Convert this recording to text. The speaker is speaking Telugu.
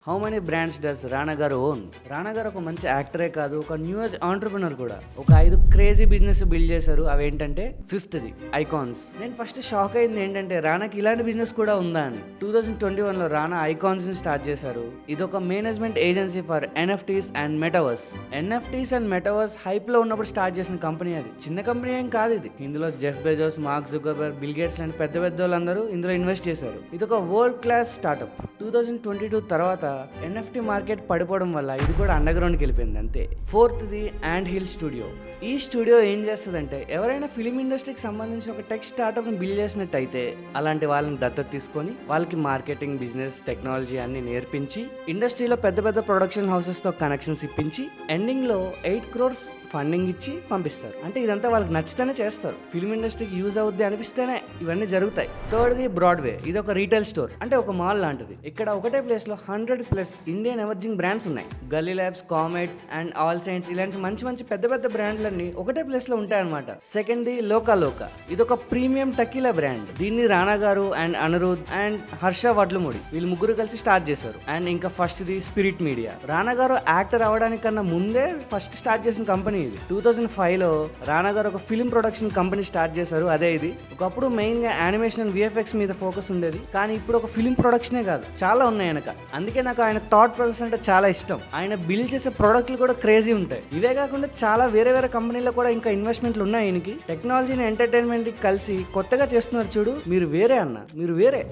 హౌ మెనీ బ్రాండ్స్ డస్ రానా గారు ఓన్? రానా గారు ఒక మంచి యాక్టరే కాదు, ఒక న్యూ ఏజ్ ఆంటర్ప్రినర్ కూడా. ఒక 5 క్రేజీ బిజినెస్ బిల్డ్ చేశారు. అవి ఏంటంటే, ఫిఫ్త్ది ఐకాన్స్. నేను ఫస్ట్ షాక్ అయింది ఏంటంటే, రానాకి ఇలాంటి బిజినెస్ కూడా ఉందా అని. 2021లో రానా ఐకాన్స్ ని స్టార్ట్ చేశారు. ఇది ఒక management agency for NFTs and metaverse. NFTs and metaverse hype లో ఉన్నప్పుడు స్టార్ట్ చేసిన కంపెనీ అది. చిన్న కంపెనీ ఏం కాదు ఇది. ఇందులో Jeff Bezos, mark Zuckerberg, bill gates లాంటి పెద్ద పెద్ద వాళ్ళందరూ ఇందులో ఇన్వెస్ట్ చేశారు. ఇది ఒక వరల్డ్ క్లాస్ స్టార్ట్అప్. 2022 తర్వాత ఎన్ఎఫ్టీ మార్కెట్ పడిపోవడం వల్ల ఇది కూడా అండర్ గ్రౌండ్కి వెళ్ళిపోయింది అంతే. ఫోర్త్ది యాంట్ హిల్ స్టూడియో. ఈ స్టూడియో ఏం చేస్తుందంటే, ఎవరైనా ఫిలిం ఇండస్ట్రీకి సంబంధించిన ఒక టెక్ స్టార్ట్అప్ ని బిల్డ్ చేసినట్టయితే అలాంటి వాళ్ళని దత్తత తీసుకొని వాళ్ళకి మార్కెటింగ్, బిజినెస్, టెక్నాలజీ అన్ని నేర్పించి ఇండస్ట్రీలో పెద్ద పెద్ద ప్రొడక్షన్ హౌసెస్ తో కనెక్షన్స్ ఇప్పించి ఎండింగ్ లో 8 crores ఫండింగ్ ఇచ్చి పంపిస్తారు. అంటే ఇదంతా వాళ్ళకి నచ్చితేనే చేస్తారు. ఫిల్మ్ ఇండస్ట్రీకి యూజ్ అవుద్ది అనిపిస్తేనే ఇవన్నీ జరుగుతాయి. థర్డ్ది బ్రాడ్వే. ఇది ఒక రీటైల్ స్టోర్, అంటే ఒక మాల్ లాంటిది. ఇక్కడ ఒకటే ప్లేస్ లో 100+ ఇండియన్ ఎమర్జింగ్ బ్రాండ్స్ ఉన్నాయి. గల్లీ labs, comet and all science ఇలాంటి మంచి మంచి పెద్ద పెద్ద బ్రాండ్లన్నీ ఒకటే ప్లేస్ లో ఉంటాయి అనమాట. సెకండ్ది లోకా లోకా. ఇది ఒక ప్రీమియం టకీలా బ్రాండ్. దీన్ని రానా గారు అండ్ అనిరుద్ అండ్ హర్ష వడ్లమూడి వీళ్ళు ముగ్గురు కలిసి స్టార్ట్ చేశారు. అండ్ ఇంకా ఫస్ట్ది స్పిరిట్ మీడియా. రానా గారు యాక్టర్ అవడానికన్నా ముందే ఫస్ట్ స్టార్ట్ చేసిన కంపెనీ ఇది. 2005లో రానా గారు ఒక ఫిలిం ప్రొడక్షన్ కంపెనీ స్టార్ట్ చేశారు. అదే ఇది. ఒకప్పుడు మెయిన్ గా యానిమేషన్ అండ్ విఎఫ్ఎక్స్ మీద ఫోకస్ ఉండేది, కానీ ఇప్పుడు ఒక ఫిలిం ప్రొడక్షనే కాదు, చాలా ఉన్నాయి వెనక. అందుకే నాకు ఆయన థాట్ ప్రాసెస్ అంటే చాలా ఇష్టం. ఆయన బిల్డ్ చేసే ప్రొడక్ట్లు కూడా క్రేజీ ఉంటాయి. ఇవే కాకుండా చాలా వేరే వేరే కంపెనీలో కూడా ఇంకా ఇన్వెస్ట్మెంట్లు ఉన్నాయి ఆయనకి. టెక్నాలజీని ఎంటర్టైన్మెంట్ కి కలిసి కొత్తగా చేస్తున్నారు చూడు, మీరు వేరే అన్న, మీరు వేరే.